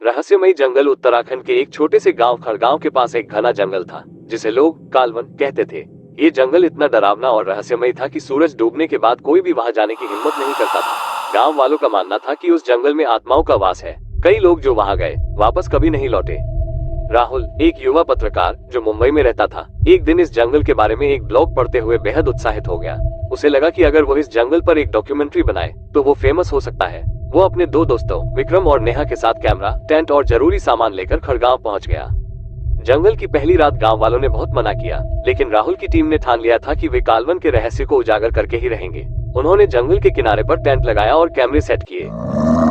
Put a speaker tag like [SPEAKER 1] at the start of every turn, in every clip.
[SPEAKER 1] रहस्यमयी जंगल उत्तराखंड के एक छोटे से गांव खड़गांव के पास एक घना जंगल था जिसे लोग कालवन कहते थे। ये जंगल इतना डरावना और रहस्यमयी था कि सूरज डूबने के बाद कोई भी वहां जाने की हिम्मत नहीं करता था। गांव वालों का मानना था कि उस जंगल में आत्माओं का वास है। कई लोग जो वहां गए वापस कभी नहीं लौटे। राहुल, एक युवा पत्रकार जो मुंबई में रहता था, एक दिन इस जंगल के बारे में एक ब्लॉग पढ़ते हुए बेहद उत्साहित हो गया। उसे लगा कि अगर वो इस जंगल पर एक डॉक्यूमेंट्री बनाए तो वो फेमस हो सकता है। वो अपने दो दोस्तों विक्रम और नेहा के साथ कैमरा, टेंट और जरूरी सामान लेकर खड़गांव पहुंच गया। जंगल की पहली रात गांव वालों ने बहुत मना किया, लेकिन राहुल की टीम ने ठान लिया था कि वे कालवन के रहस्य को उजागर करके ही रहेंगे। उन्होंने जंगल के किनारे पर टेंट लगाया और कैमरे सेट किए।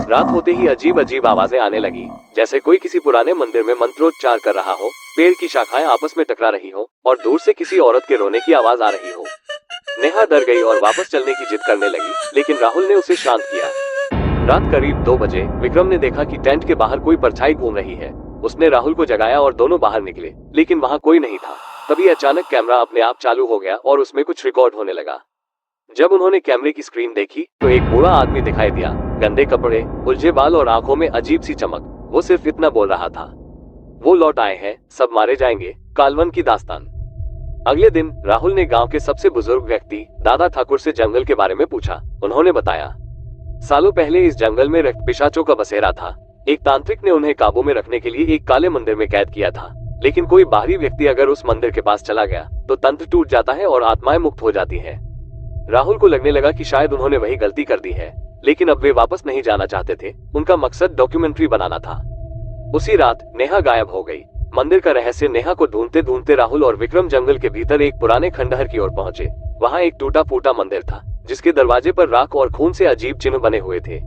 [SPEAKER 1] रात होते ही अजीब अजीब आवाजें आने लगी, जैसे कोई किसी पुराने मंदिर में मंत्रोच्चार कर रहा हो, पेड़ की शाखाएं आपस में टकरा रही हो और दूर से किसी औरत के रोने की आवाज आ रही हो। नेहा डर गई और वापस चलने की जिद करने लगी, लेकिन राहुल ने उसे शांत किया। रात करीब 2 बजे विक्रम ने देखा कि टेंट के बाहर कोई परछाई घूम रही है। उसने राहुल को जगाया और दोनों बाहर निकले, लेकिन वहां कोई नहीं था। तभी अचानक कैमरा अपने आप चालू हो गया और उसमें कुछ रिकॉर्ड होने लगा। जब उन्होंने कैमरे की स्क्रीन देखी तो एक बूढ़ा आदमी दिखाई दिया, गंदे कपड़े, उलझे बाल और आंखों में अजीब सी चमक। वो सिर्फ इतना बोल रहा था, वो लौट आए हैं, सब मारे जाएंगे, कालवन की दास्तान। अगले दिन राहुल ने गांव के सबसे बुजुर्ग व्यक्ति दादा ठाकुर से जंगल के बारे में पूछा। उन्होंने बताया, सालों पहले इस जंगल में रक्त पिशाचों का बसेरा था। एक तांत्रिक ने उन्हें काबू में रखने के लिए एक काले मंदिर में कैद किया था, लेकिन कोई बाहरी व्यक्ति अगर उस मंदिर के पास चला गया तो तंत्र टूट जाता है और आत्माएं मुक्त हो जाती है। राहुल को लगने लगा कि शायद उन्होंने वही गलती कर दी है, लेकिन अब वे वापस नहीं जाना चाहते थे। उनका मकसद डॉक्यूमेंट्री बनाना था। उसी रात नेहा गायब हो गई। मंदिर का रहस्य नेहा को ढूंढते ढूंढते राहुल और विक्रम जंगल के भीतर एक पुराने खंडहर की ओर पहुंचे। वहां एक टूटा फूटा मंदिर था, जिसके दरवाजे पर राख और खून से अजीब चिन्ह बने हुए थे।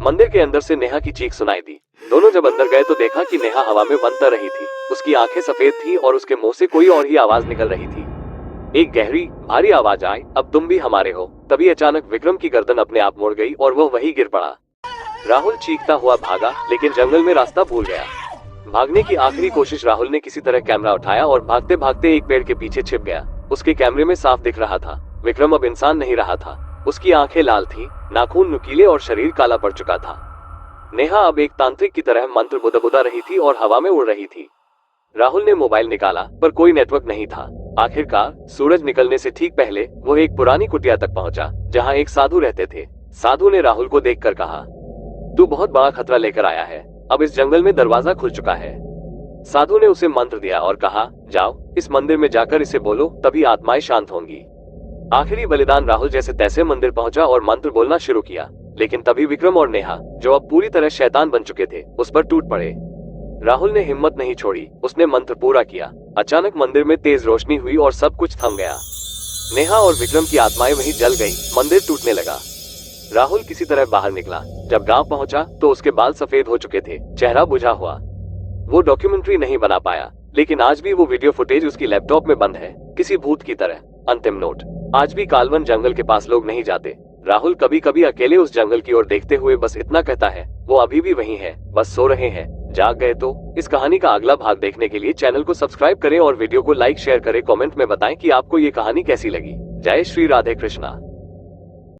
[SPEAKER 1] मंदिर के अंदर से नेहा की चीख सुनाई दी। दोनों जब अंदर गए तो देखा कि नेहा हवा में बनतर रही थी। उसकी आंखें सफेद थी और उसके मुंह से कोई और ही आवाज निकल रही थी। एक गहरी भारी आवाज आई, अब तुम भी हमारे हो। तभी अचानक विक्रम की गर्दन अपने आप मुड़ गई और वह वहीं गिर पड़ा। राहुल चीखता हुआ भागा, लेकिन जंगल में रास्ता भूल गया। भागने की आखिरी कोशिश राहुल ने किसी तरह कैमरा उठाया और भागते भागते एक पेड़ के पीछे छिप गया। उसके कैमरे में साफ दिख रहा था, विक्रम अब इंसान नहीं रहा था। उसकी आंखें लाल थी, नाखून नुकीले और शरीर काला पड़ चुका था। नेहा अब एक तांत्रिक की तरह मंत्र बुदबुदा रही थी और हवा में उड़ रही थी। राहुल ने मोबाइल निकाला, पर कोई नेटवर्क नहीं था। आखिरकार सूरज निकलने से ठीक पहले वो एक पुरानी कुटिया तक पहुंचा, जहां एक साधु रहते थे। साधु ने राहुल को देखकर कहा, तू बहुत बड़ा खतरा लेकर आया है, अब इस जंगल में दरवाजा खुल चुका है। साधु ने उसे मंत्र दिया और कहा, जाओ इस मंदिर में जाकर इसे बोलो, तभी आत्माएं शांत होंगी। आखिरी बलिदान राहुल जैसे तैसे मंदिर पहुंचा और मंत्र बोलना शुरू किया, लेकिन तभी विक्रम और नेहा, जो अब पूरी तरह शैतान बन चुके थे, उस पर टूट पड़े। राहुल ने हिम्मत नहीं छोड़ी, उसने मंत्र पूरा किया। अचानक मंदिर में तेज रोशनी हुई और सब कुछ थम गया। नेहा और विक्रम की आत्माएं वहीं जल गईं, मंदिर टूटने लगा। राहुल किसी तरह बाहर निकला। जब गांव पहुंचा तो उसके बाल सफेद हो चुके थे, चेहरा बुझा हुआ। वो डॉक्यूमेंट्री नहीं बना पाया, लेकिन आज भी वो वीडियो फुटेज उसकी लैपटॉप में बंद है, किसी भूत की तरह। अंतिम नोट, आज भी कालवन जंगल के पास लोग नहीं जाते। राहुल कभी कभी अकेले उस जंगल की ओर देखते हुए बस इतना कहता है, वो अभी भी वहीं है, बस सो रहे हैं। जाग गए तो? इस कहानी का अगला भाग देखने के लिए चैनल को सब्सक्राइब करें और वीडियो को लाइक शेयर करें। कमेंट में बताएं कि आपको ये कहानी कैसी लगी। जय श्री राधे कृष्णा।